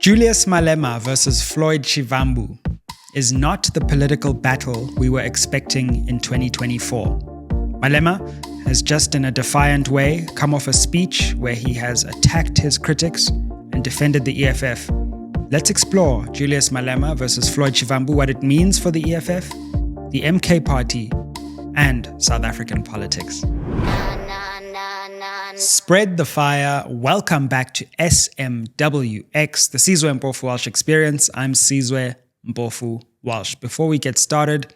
Julius Malema versus Floyd Shivambu is not the political battle we were expecting in 2024. Malema has just in a defiant way come off a speech where he has attacked his critics and defended the EFF. Let's explore Julius Malema versus Floyd Shivambu, what it means for the EFF, the MK Party, and South African politics. Spread the fire. Welcome back to SMWX, the Sizwe Mpofu-Walsh experience. I'm Sizwe Mpofu-Walsh. Before we get started,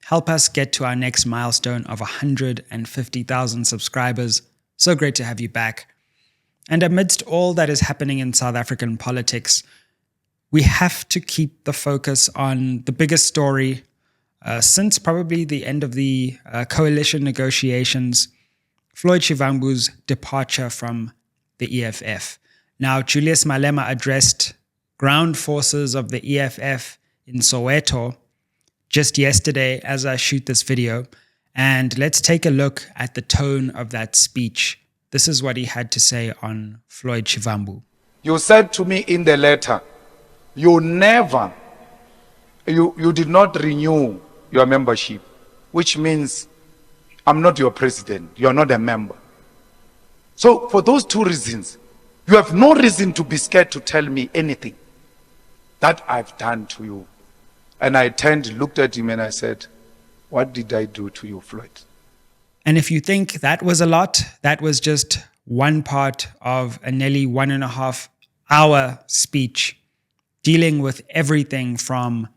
help us get to our next milestone of 150,000 subscribers. So great to have you back. And amidst all that is happening in South African politics, we have to keep the focus on the biggest story since probably the end of the coalition negotiations, Floyd Shivambu's departure from the EFF. Now, Julius Malema addressed ground forces of the EFF in Soweto just yesterday as I shoot this video. And let's take a look at the tone of that speech. This is what he had to say on Floyd Shivambu. You said to me in the letter, you did not renew your membership, which means I'm not your president. You're not a member. So for those two reasons, you have no reason to be scared to tell me anything that I've done to you. And I looked at him and I said, what did I do to you, Floyd? And if you think that was a lot, that was just one part of a nearly 1.5 hour speech dealing with everything from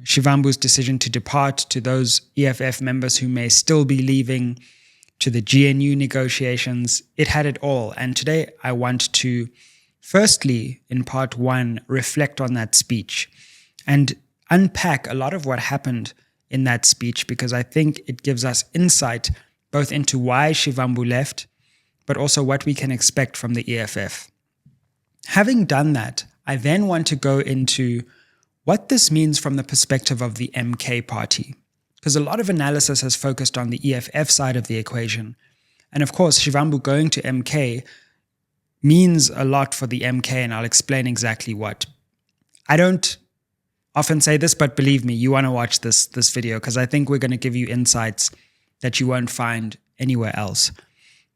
Shivambu's decision to depart, to those EFF members who may still be leaving, to the GNU negotiations. It had it all. And today I want to, firstly, in part one, reflect on that speech and unpack a lot of what happened in that speech, because I think it gives us insight both into why Shivambu left, but also what we can expect from the EFF. Having done that, I then want to go into what this means from the perspective of the MK Party, because a lot of analysis has focused on the EFF side of the equation. And of course, Shivambu going to MK means a lot for the MK, and I'll explain exactly what. I don't often say this, but believe me, you want to watch this video, because I think we're going to give you insights that you won't find anywhere else.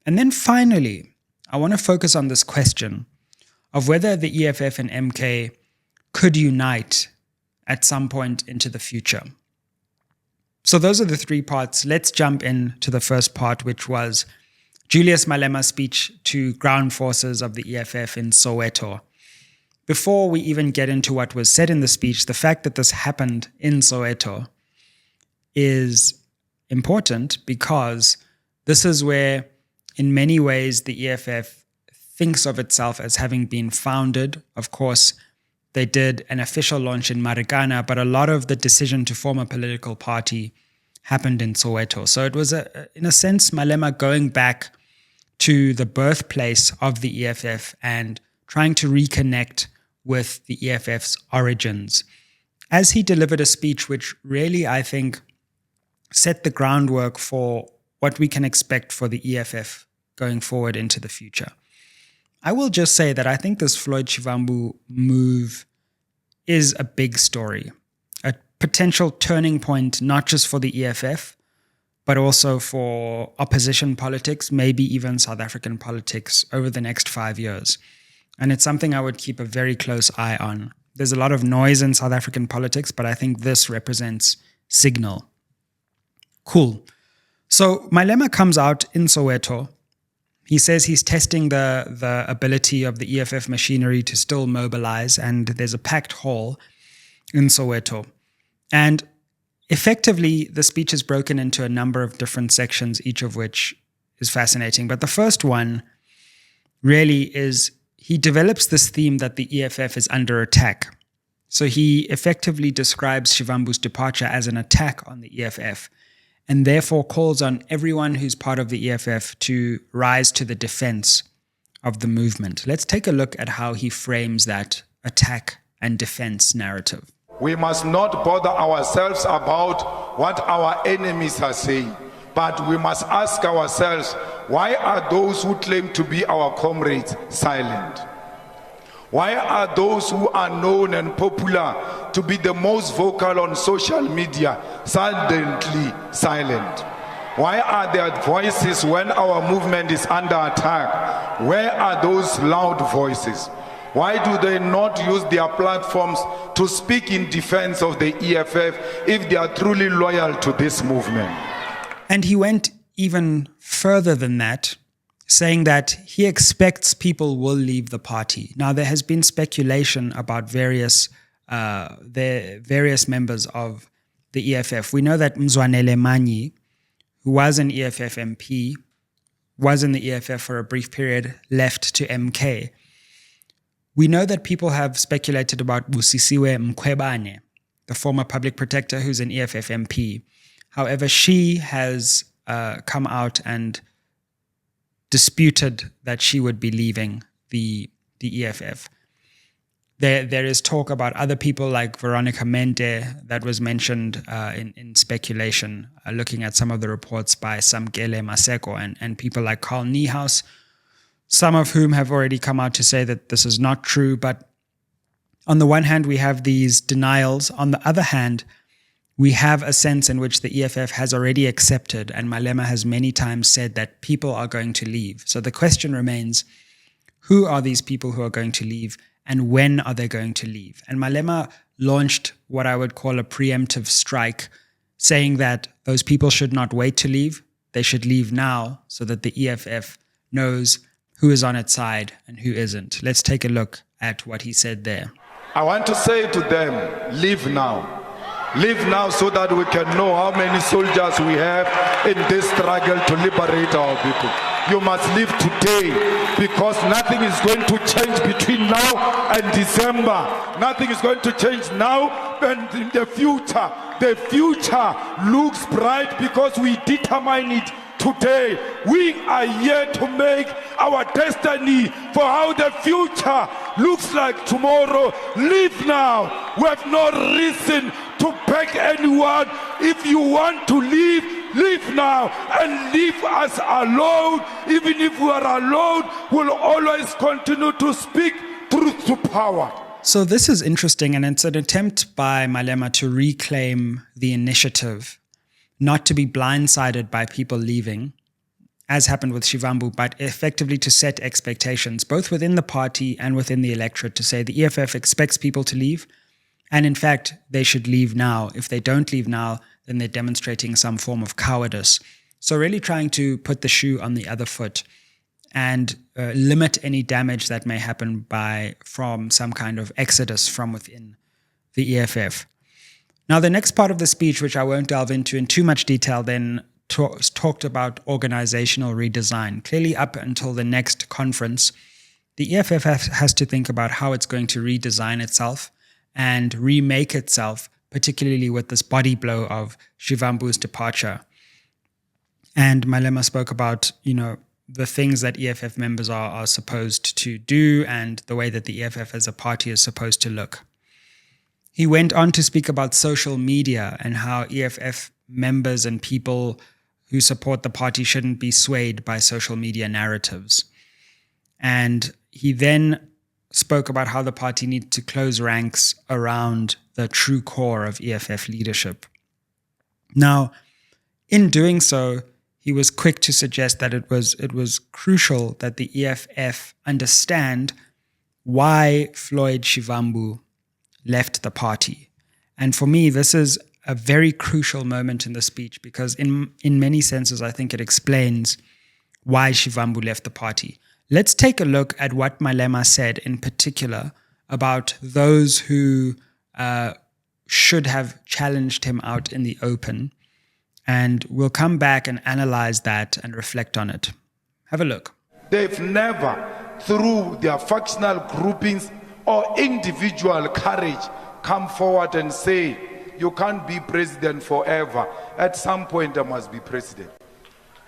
And then finally, I want to focus on this question of whether the EFF and MK could unite at some point into the future. So those are the three parts. Let's jump into the first part, which was Julius Malema's speech to ground forces of the EFF in Soweto. Before we even get into what was said in the speech, the fact that this happened in Soweto is important because this is where, in many ways, the EFF thinks of itself as having been founded. Of course, they did an official launch in Marikana, but a lot of the decision to form a political party happened in Soweto. So it was, in a sense, Malema going back to the birthplace of the EFF and trying to reconnect with the EFF's origins. As he delivered a speech which really, I think, set the groundwork for what we can expect for the EFF going forward into the future. I will just say that I think this Floyd Shivambu move is a big story, a potential turning point, not just for the EFF, but also for opposition politics, maybe even South African politics over the next 5 years. And it's something I would keep a very close eye on. There's a lot of noise in South African politics, but I think this represents signal. Cool. So Malema comes out in Soweto. He says he's testing the ability of the EFF machinery to still mobilize, and there's a packed hall in Soweto. And effectively, the speech is broken into a number of different sections, each of which is fascinating. But the first one really is he develops this theme that the EFF is under attack. So he effectively describes Shivambu's departure as an attack on the EFF, and therefore calls on everyone who's part of the EFF to rise to the defense of the movement. Let's take a look at how he frames that attack and defense narrative. We must not bother ourselves about what our enemies are saying, but we must ask ourselves, why are those who claim to be our comrades silent? Why are those who are known and popular to be the most vocal on social media silently silent? Why are their voices when our movement is under attack? Where are those loud voices? Why do they not use their platforms to speak in defense of the EFF if they are truly loyal to this movement? And he went even further than that, saying that he expects people will leave the party. Now, there has been speculation about various members of the EFF. We know that Mkhwebane, who was an EFF MP, was in the EFF for a brief period, left to MK. We know that people have speculated about Busisiwe Mkhwebane, the former public protector who's an EFF MP. However, she has come out and disputed that she would be leaving the EFF. There is talk about other people like Veronica Mente that was mentioned in speculation, looking at some of the reports by Samkele Maseko and people like Carl Niehaus, some of whom have already come out to say that this is not true. But on the one hand, we have these denials. On the other hand, we have a sense in which the EFF has already accepted, and Malema has many times said that people are going to leave. So the question remains, who are these people who are going to leave, and when are they going to leave? And Malema launched what I would call a preemptive strike, saying that those people should not wait to leave. They should leave now so that the EFF knows who is on its side and who isn't. Let's take a look at what he said there. I want to say to them, leave now. Leave now so that we can know how many soldiers we have in this struggle to liberate our people. You must leave today because nothing is going to change between now and December. Nothing is going to change now and in the future. The future looks bright because we determine it today. We are here to make our destiny for how the future looks like tomorrow. Leave now. We have no reason to beg anyone. If you want to leave, leave now and leave us alone. Even if we are alone, we'll always continue to speak truth to power. So this is interesting, and it's an attempt by Malema to reclaim the initiative, not to be blindsided by people leaving, as happened with Shivambu, but effectively to set expectations, both within the party and within the electorate, to say the EFF expects people to leave, and in fact, they should leave now. If they don't leave now, then they're demonstrating some form of cowardice. So really trying to put the shoe on the other foot and limit any damage that may happen from some kind of exodus from within the EFF. Now, the next part of the speech, which I won't delve into in too much detail, then talked about organizational redesign. Clearly, up until the next conference, the EFF has to think about how it's going to redesign itself and remake itself, particularly with this body blow of Shivambu's departure. And Malema spoke about, the things that EFF members are supposed to do and the way that the EFF as a party is supposed to look. He went on to speak about social media and how EFF members and people who support the party shouldn't be swayed by social media narratives. And he then spoke about how the party needs to close ranks around the true core of EFF leadership. Now, in doing so, he was quick to suggest that it was crucial that the EFF understand why Floyd Shivambu left the party. And for me, this is a very crucial moment in the speech because in many senses, I think it explains why Shivambu left the party. Let's take a look at what Malema said in particular about those who should have challenged him out in the open. And we'll come back and analyze that and reflect on it. Have a look. They've never, through their factional groupings or individual courage, come forward and say, you can't be president forever. At some point, I must be president.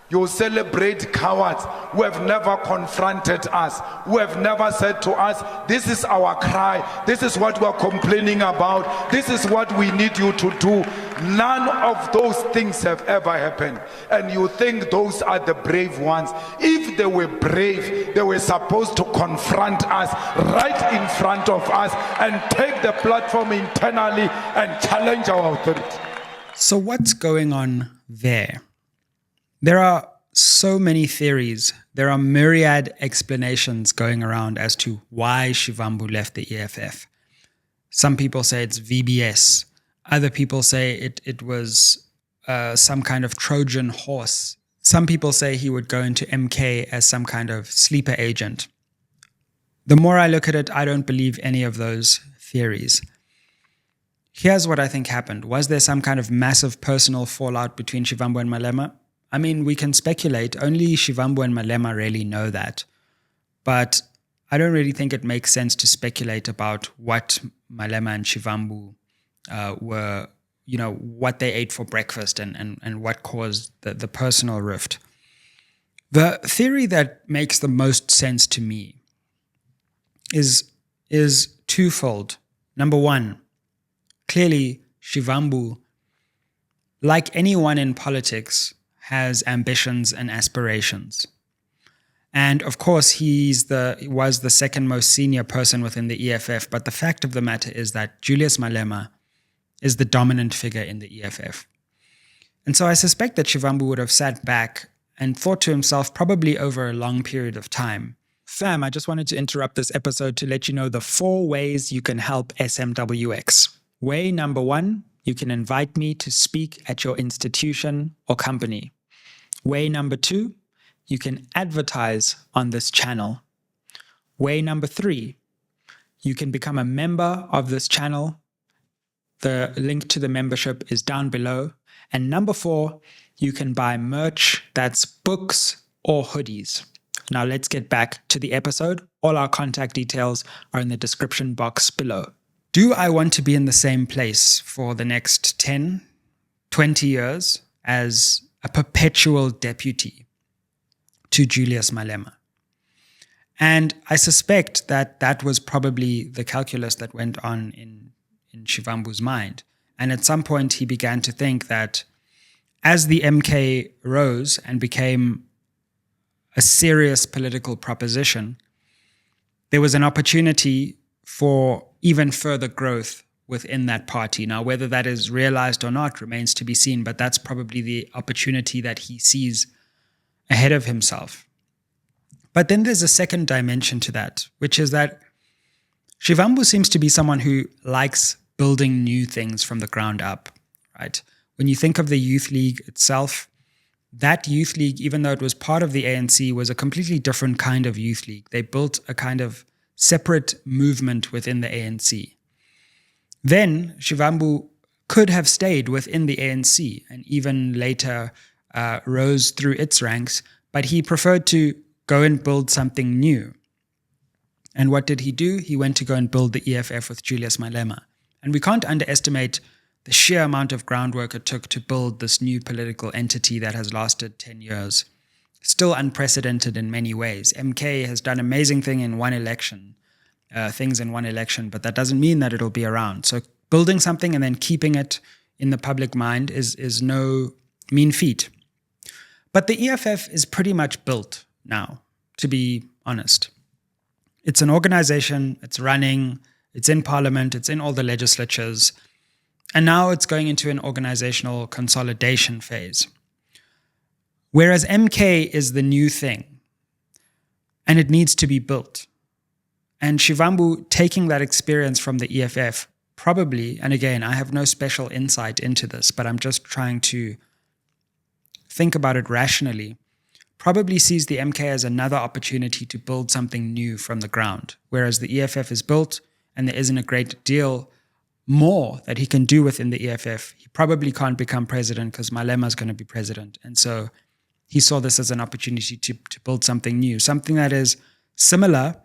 You celebrate cowards who have never confronted us, who have never said to us, this is our cry, this is what we are complaining about, this is what we need you to do. None of those things have ever happened. And you think those are the brave ones. If they were brave, they were supposed to confront us right in front of us and take the platform internally and challenge our authority. So what's going on there? There are so many theories. There are myriad explanations going around as to why Shivambu left the EFF. Some people say it's VBS. Other people say it was some kind of Trojan horse. Some people say he would go into MK as some kind of sleeper agent. The more I look at it, I don't believe any of those theories. Here's what I think happened. Was there some kind of massive personal fallout between Shivambu and Malema? I mean, we can speculate. Only Shivambu and Malema really know that. But I don't really think it makes sense to speculate about what Malema and Shivambu were, what they ate for breakfast and what caused the personal rift. The theory that makes the most sense to me is twofold. Number one, clearly Shivambu, like anyone in politics, has ambitions and aspirations. And of course, he was the second most senior person within the EFF, but the fact of the matter is that Julius Malema is the dominant figure in the EFF. And so I suspect that Shivambu would have sat back and thought to himself, probably over a long period of time, fam, I just wanted to interrupt this episode to let you know the 4 ways you can help SMWX. Way number 1, you can invite me to speak at your institution or company. Way number 2, you can advertise on this channel. Way number 3, you can become a member of this channel. The link to the membership is down below. And number 4, you can buy merch that's books or hoodies. Now let's get back to the episode. All our contact details are in the description box below. Do I want to be in the same place for the next 10, 20 years as a perpetual deputy to Julius Malema? And I suspect that that was probably the calculus that went on in Shivambu's mind. And at some point he began to think that as the MK rose and became a serious political proposition, there was an opportunity for even further growth within that party. Now, whether that is realized or not remains to be seen, but that's probably the opportunity that he sees ahead of himself. But then there's a second dimension to that, which is that Shivambu seems to be someone who likes building new things from the ground up, right? When you think of the Youth League itself, that Youth League, even though it was part of the ANC, was a completely different kind of Youth League. They built a kind of separate movement within the ANC. Then Shivambu could have stayed within the ANC and even later rose through its ranks, but he preferred to go and build something new. And what did he do? He went to go and build the EFF with Julius Malema. And we can't underestimate the sheer amount of groundwork it took to build this new political entity that has lasted 10 years. Still unprecedented in many ways. MK has done amazing things in one election, but that doesn't mean that it'll be around. So building something and then keeping it in the public mind is no mean feat. But the EFF is pretty much built now, to be honest. It's an organization, it's running, it's in parliament, it's in all the legislatures, and now it's going into an organizational consolidation phase. Whereas MK is the new thing, and it needs to be built. And Shivambu, taking that experience from the EFF, probably, and again, I have no special insight into this, but I'm just trying to think about it rationally, probably sees the MK as another opportunity to build something new from the ground. Whereas the EFF is built and there isn't a great deal more that he can do within the EFF. He probably can't become president because Malema is going to be president. And so he saw this as an opportunity to build something new, something that is similar,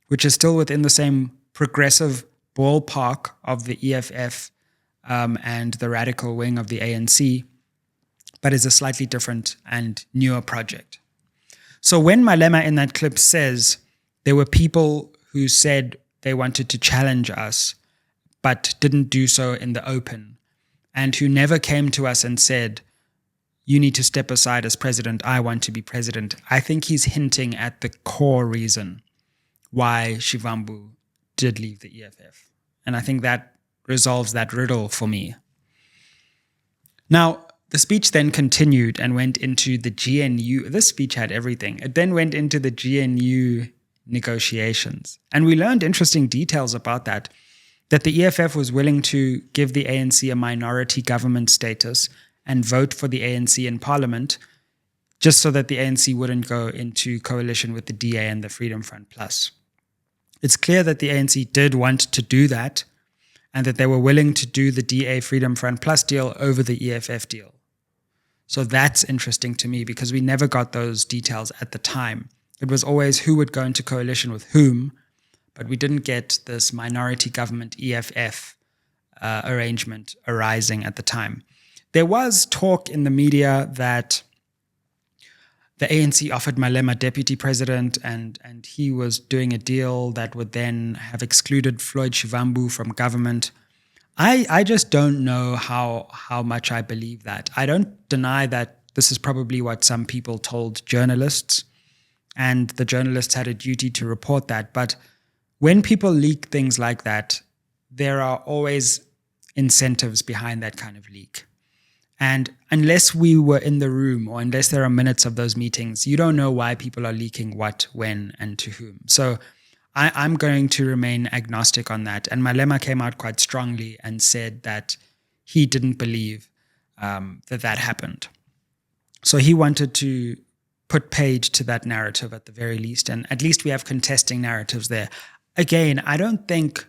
which is still within the same progressive ballpark of the EFF and the radical wing of the ANC, but is a slightly different and newer project. So when Malema in that clip says there were people who said they wanted to challenge us, but didn't do so in the open, and who never came to us and said, you need to step aside as president, I want to be president, I think he's hinting at the core reason why Shivambu did leave the EFF. And I think that resolves that riddle for me. Now, the speech then continued and went into the GNU. This speech had everything. It then went into the GNU negotiations. And we learned interesting details about that the EFF was willing to give the ANC a minority government status and vote for the ANC in parliament, just so that the ANC wouldn't go into coalition with the DA and the Freedom Front Plus. It's clear that the ANC did want to do that, and that they were willing to do the DA Freedom Front Plus deal over the EFF deal. So that's interesting to me, because we never got those details at the time. It was always who would go into coalition with whom, but we didn't get this minority government EFF arrangement arising at the time. There was talk in the media that the ANC offered Malema deputy president, and he was doing a deal that would then have excluded Floyd Shivambu from government. I just don't know how much I believe that. I don't deny that this is probably what some people told journalists, and the journalists had a duty to report that. But when people leak things like that, there are always incentives behind that kind of leak. And unless we were in the room, or unless there are minutes of those meetings, you don't know why people are leaking what, when, and to whom. So I'm going to remain agnostic on that. And Malema came out quite strongly and said that he didn't believe that happened. So he wanted to put paid to that narrative at the very least. And at least we have contesting narratives there. Again, I don't think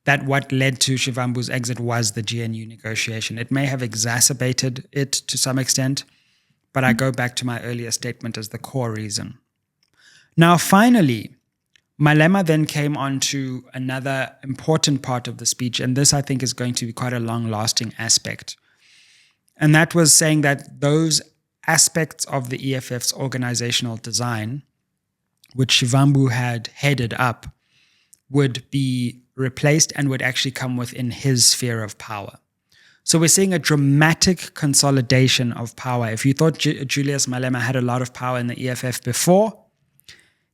that what led to Shivambu's exit was the GNU negotiation. It may have exacerbated it to some extent, but I go back to my earlier statement as the core reason. Now, finally, Malema then came on to another important part of the speech, and this I think is going to be quite a long-lasting aspect. And that was saying that those aspects of the EFF's organizational design, which Shivambu had headed up, would be replaced and would actually come within his sphere of power. So we're seeing a dramatic consolidation of power. If you thought Julius Malema had a lot of power in the EFF before,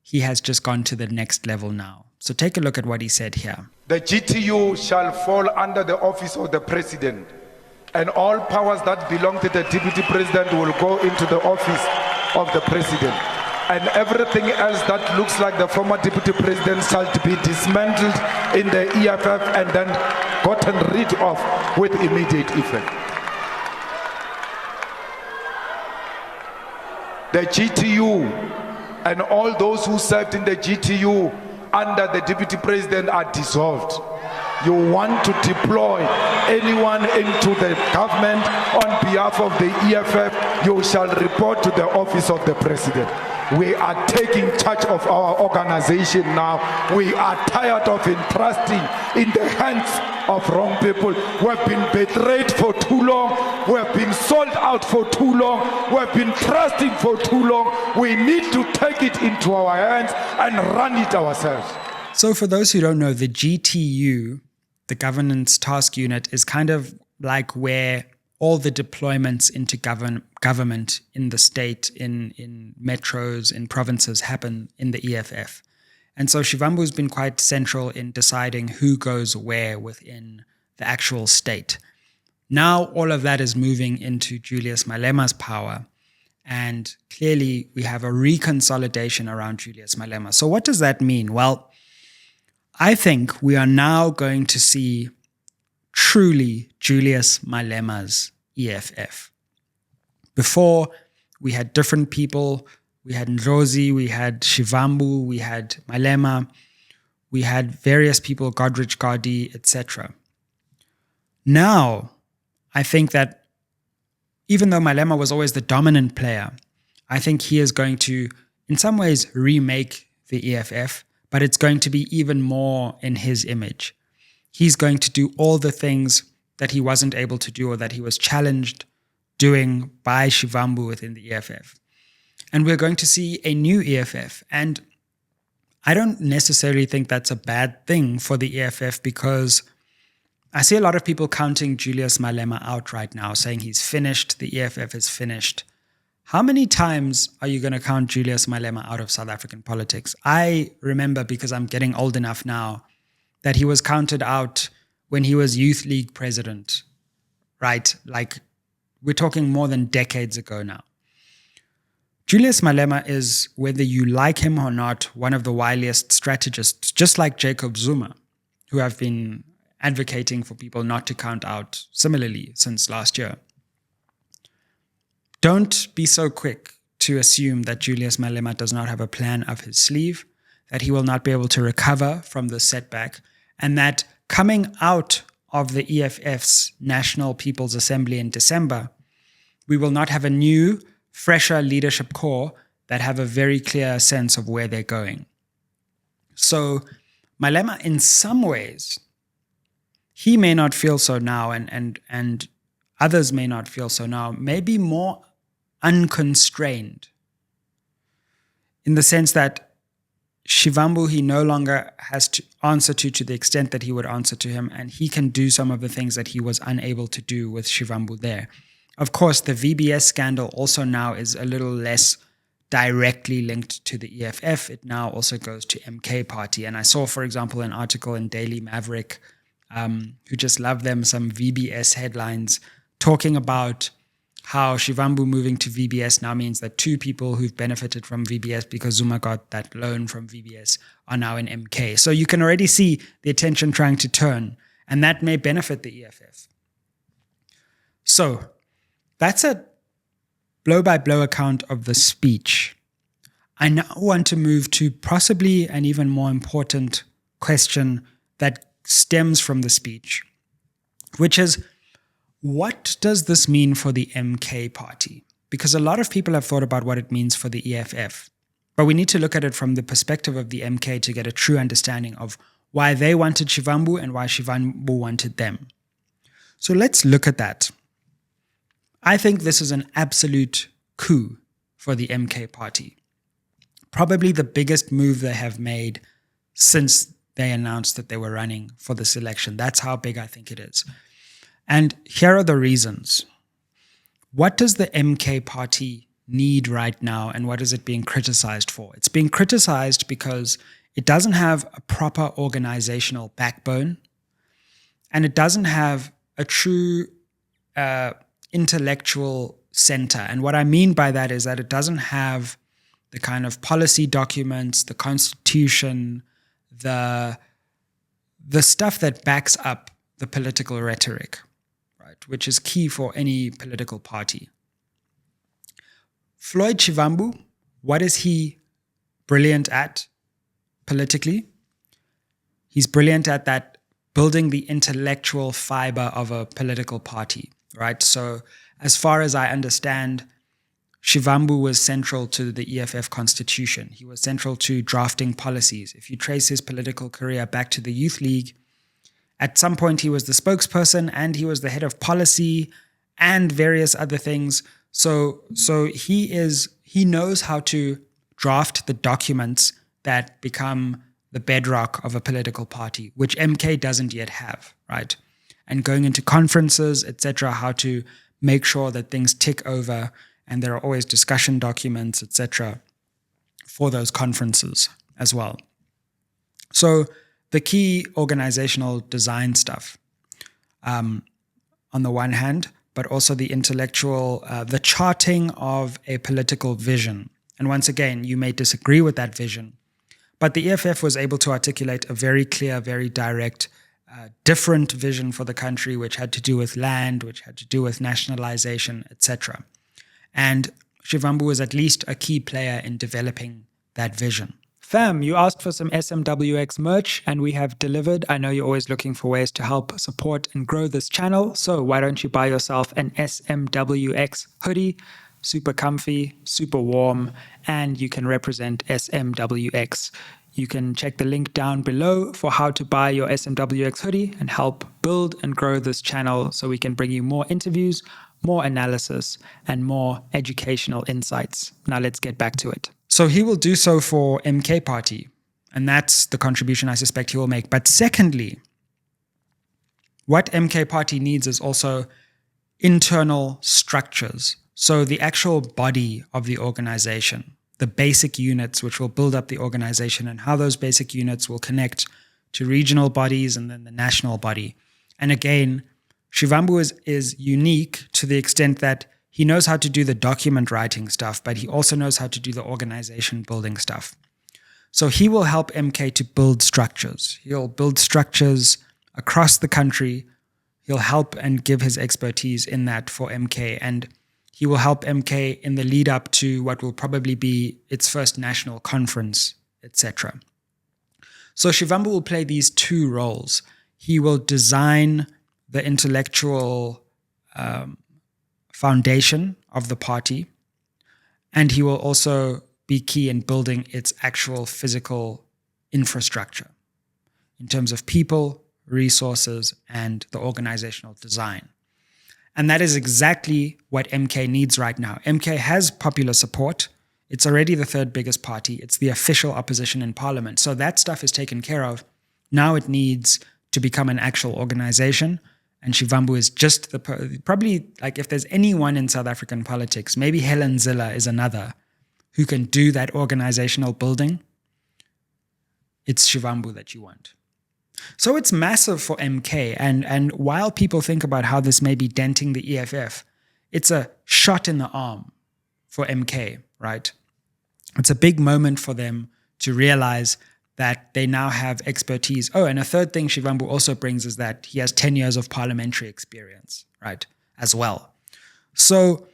he has just gone to the next level now. So take a look at what he said here. The GTU shall fall under the office of the president, and all powers that belong to the deputy president will go into the office of the president. And everything else that looks like the former deputy president shall be dismantled in the EFF and then gotten rid of with immediate effect. The GTU and all those who served in the GTU under the deputy president are dissolved. You want to deploy anyone into the government on behalf of the EFF, you shall report to the office of the president. We are taking charge of our organization now. We are tired of entrusting in the hands of wrong people. We have been betrayed for too long. We have been sold out for too long. We have been trusting for too long. We need to take it into our hands and run it ourselves. So for those who don't know, the GTU, the Governance Task Unit, is kind of like where all the deployments into government in the state, in metros, in provinces happen in the EFF. And so Shivambu has been quite central in deciding who goes where within the actual state. Now all of that is moving into Julius Malema's power. And clearly we have a reconsolidation around Julius Malema. So what does that mean? Well, I think we are now going to see truly Julius Malema's EFF. Before, we had different people. We had Ndlozi, we had Shivambu, we had Malema, we had various people, Godrich, Gadi, etc. Now, I think that even though Malema was always the dominant player, I think he is going to, in some ways, remake the EFF, but it's going to be even more in his image. He's going to do all the things that he wasn't able to do or that he was challenged doing by Shivambu within the EFF. And we're going to see a new EFF. And I don't necessarily think that's a bad thing for the EFF, because I see a lot of people counting Julius Malema out right now, saying he's finished, the EFF is finished. How many times are you going to count Julius Malema out of South African politics? I remember, because I'm getting old enough now, that he was counted out when he was Youth League president, right? Like, we're talking more than decades ago now. Julius Malema is, whether you like him or not, one of the wiliest strategists, just like Jacob Zuma, who have been advocating for people not to count out similarly since last year. Don't be so quick to assume that Julius Malema does not have a plan up his sleeve, that he will not be able to recover from the setback, and that coming out of the EFF's National People's Assembly in December, we will not have a new, fresher leadership core that have a very clear sense of where they're going. So Malema, in some ways, he may not feel so now, and others may not feel so now, maybe more unconstrained, in the sense that Shivambu, he no longer has to answer to the extent that he would answer to him, and he can do some of the things that he was unable to do with Shivambu there. Of course, the VBS scandal also now is a little less directly linked to the EFF. It now also goes to MK Party. And I saw, for example, an article in Daily Maverick, who just love them, some VBS headlines, talking about how Shivambu moving to VBS now means that two people who've benefited from VBS because Zuma got that loan from VBS are now in MK. So you can already see the attention trying to turn, and that may benefit the EFF. So that's a blow-by-blow account of the speech. I now want to move to possibly an even more important question that stems from the speech, which is, what does this mean for the MK Party? Because a lot of people have thought about what it means for the EFF, but we need to look at it from the perspective of the MK to get a true understanding of why they wanted Shivambu and why Shivambu wanted them. So let's look at that. I think this is an absolute coup for the MK Party. Probably the biggest move they have made since they announced that they were running for this election. That's how big I think it is. And here are the reasons. What does the MK Party need right now, and what is it being criticized for? It's being criticized because it doesn't have a proper organizational backbone, and it doesn't have a true intellectual center. And what I mean by that is that it doesn't have the kind of policy documents, the constitution, the stuff that backs up the political rhetoric, right, which is key for any political party. Floyd Shivambu, what is he brilliant at politically? He's brilliant at that, building the intellectual fiber of a political party, right? So as far as I understand, Shivambu was central to the EFF constitution. He was central to drafting policies. If you trace his political career back to the Youth League, at some point he was the spokesperson and he was the head of policy and various other things. So he knows how to draft the documents that become the bedrock of a political party, which MK doesn't yet have, right? And going into conferences, etc., how to make sure that things tick over, and there are always discussion documents, etc., for those conferences as well. So the key organizational design stuff, on the one hand, but also the intellectual, the charting of a political vision. And once again, you may disagree with that vision, but the EFF was able to articulate a very clear, very direct, different vision for the country, which had to do with land, which had to do with nationalization, etc. And Shivambu was at least a key player in developing that vision. Fam, you asked for some SMWX merch and we have delivered. I know you're always looking for ways to help support and grow this channel. So why don't you buy yourself an SMWX hoodie? Super comfy, super warm, and you can represent SMWX. You can check the link down below for how to buy your SMWX hoodie and help build and grow this channel so we can bring you more interviews, more analysis, and more educational insights. Now let's get back to it. So he will do so for MK Party, and that's the contribution I suspect he will make. But secondly, what MK Party needs is also internal structures. So the actual body of the organization, the basic units which will build up the organization, and how those basic units will connect to regional bodies and then the national body. And again, Shivambu is unique to the extent that he knows how to do the document writing stuff, but he also knows how to do the organization building stuff. So he will help MK to build structures. He'll build structures across the country. He'll help and give his expertise in that for MK. And he will help MK in the lead up to what will probably be its first national conference, etc. So Shivambu will play these two roles. He will design the intellectual foundation of the party, and he will also be key in building its actual physical infrastructure in terms of people, resources, and the organizational design. And that is exactly what MK needs right now. MK has popular support. It's already the third biggest party. It's the official opposition in parliament. So that stuff is taken care of. Now it needs to become an actual organization. And Shivambu is just probably, like, if there's anyone in South African politics, maybe Helen Zille is another who can do that organizational building. It's Shivambu that you want. So it's massive for MK. And while people think about how this may be denting the EFF, it's a shot in the arm for MK, right? It's a big moment for them to realize that they now have expertise. Oh, and a third thing Shivambu also brings is that he has 10 years of parliamentary experience, right, as well. So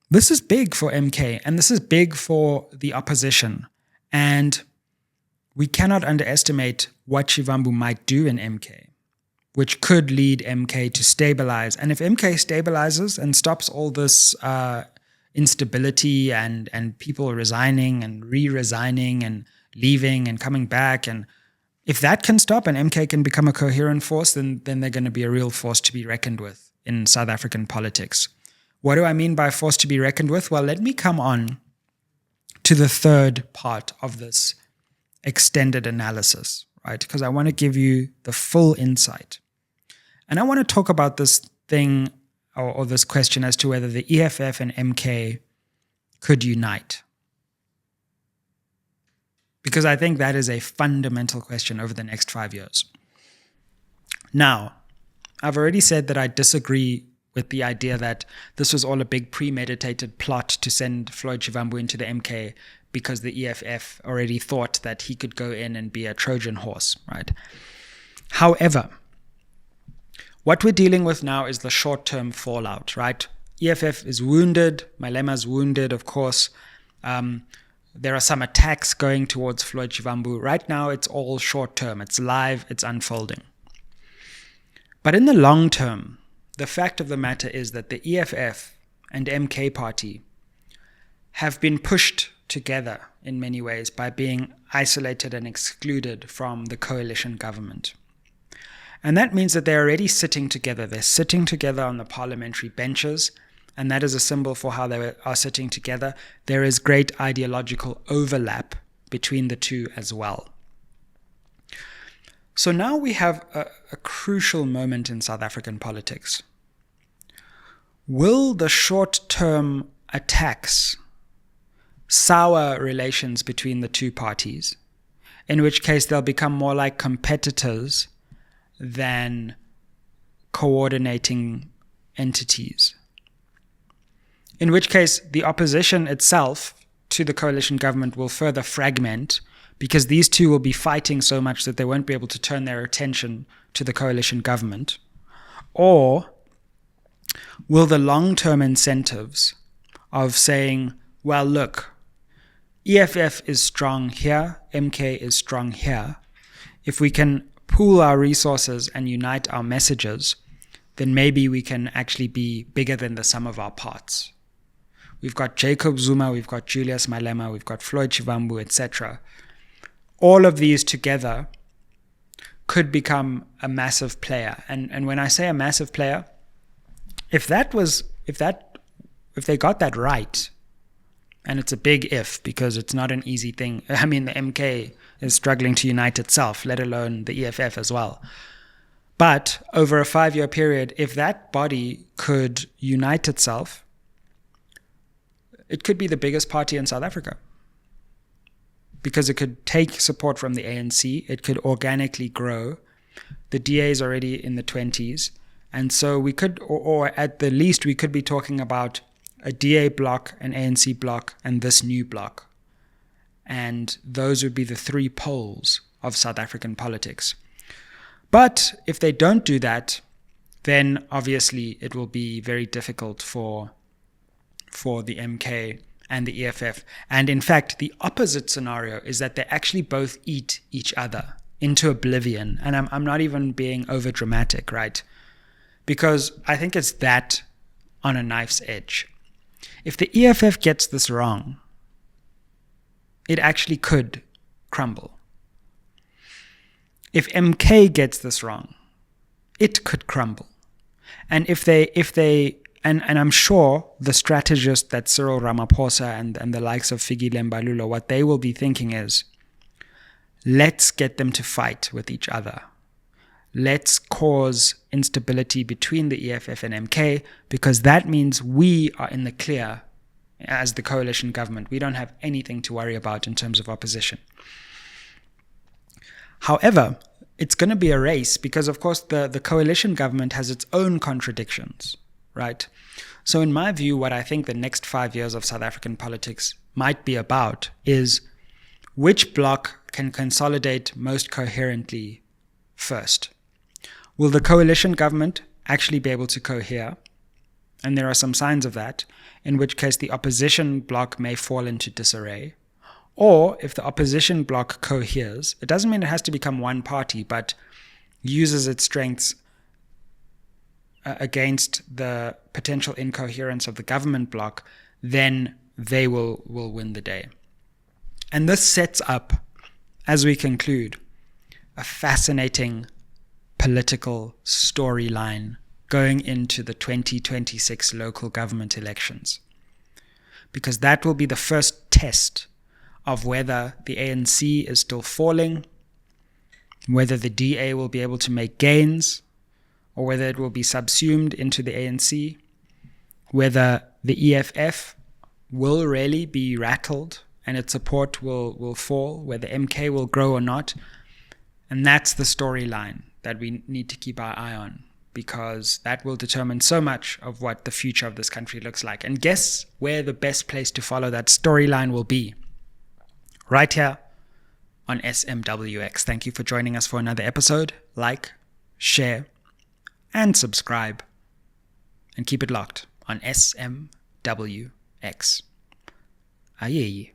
this is big for MK, and this is big for the opposition. And we cannot underestimate what Shivambu might do in MK, which could lead MK to stabilize. And if MK stabilizes and stops all this instability and people resigning and re-resigning and leaving and coming back, and if that can stop and MK can become a coherent force, then they're going to be a real force to be reckoned with in South African politics. What do I mean by force to be reckoned with? Well, let me come on to the third part of this extended analysis, right? Because I want to give you the full insight. And I want to talk about this thing or this question as to whether the EFF and MK could unite. Because I think that is a fundamental question over the next 5 years. Now, I've already said that I disagree with the idea that this was all a big premeditated plot to send Floyd Shivambu into the MK because the EFF already thought that he could go in and be a Trojan horse, right? However, what we're dealing with now is the short-term fallout, right? EFF is wounded, Malema's wounded, of course. There are some attacks going towards Floyd Shivambu. Right now, it's all short-term. It's live, it's unfolding. But in the long term, the fact of the matter is that the EFF and MK Party have been pushed together in many ways by being isolated and excluded from the coalition government. And that means that they're already sitting together. They're sitting together on the parliamentary benches, and that is a symbol for how they are sitting together. There is great ideological overlap between the two as well. So now we have a crucial moment in South African politics. Will the short-term attacks sour relations between the two parties, in which case they'll become more like competitors than coordinating entities? In which case the opposition itself to the coalition government will further fragment, because these two will be fighting so much that they won't be able to turn their attention to the coalition government? Or will the long-term incentives of saying, well, look, EFF is strong here, MK is strong here. If we can pool our resources and unite our messages, then maybe we can actually be bigger than the sum of our parts. We've got Jacob Zuma, we've got Julius Malema, we've got Floyd Shivambu, etc. All of these together could become a massive player. And when I say a massive player, if that was if they got that right, and it's a big if because it's not an easy thing. I mean, the MK is struggling to unite itself, let alone the EFF as well. But over a 5-year period, if that body could unite itself, it could be the biggest party in South Africa. Because it could take support from the ANC, it could organically grow. The DA is already in the 20s. And so we could, or at the least, we could be talking about a DA block, an ANC block, and this new block. And those would be the 3 poles of South African politics. But if they don't do that, then obviously it will be very difficult for the MK and the EFF. And in fact, the opposite scenario is that they actually both eat each other into oblivion. And I'm not even being over dramatic, right? Because I think it's that on a knife's edge. If the EFF gets this wrong, it actually could crumble. If MK gets this wrong, it could crumble. And if they and I'm sure the strategist that Cyril Ramaphosa and the likes of Figi Lembalulo, what they will be thinking is, let's get them to fight with each other. Let's cause instability between the EFF and MK, because that means we are in the clear as the coalition government. We don't have anything to worry about in terms of opposition. However, it's going to be a race because, of course, the coalition government has its own contradictions, right? So in my view, what I think the next 5 years of South African politics might be about is which bloc can consolidate most coherently first. Will the coalition government actually be able to cohere? And there are some signs of that, in which case the opposition bloc may fall into disarray. Or if the opposition bloc coheres, it doesn't mean it has to become one party, but uses its strengths against the potential incoherence of the government bloc, then they will win the day. And this sets up, as we conclude, a fascinating political storyline going into the 2026 local government elections. Because that will be the first test of whether the ANC is still falling, whether the DA will be able to make gains, or whether it will be subsumed into the ANC, whether the EFF will really be rattled and its support will fall, whether MK will grow or not. And that's the storyline that we need to keep our eye on, because that will determine so much of what the future of this country looks like. And guess where the best place to follow that storyline will be? Right here on SMWX. Thank you for joining us for another episode. Like, share, and subscribe. And keep it locked on SMWX. Ayeye.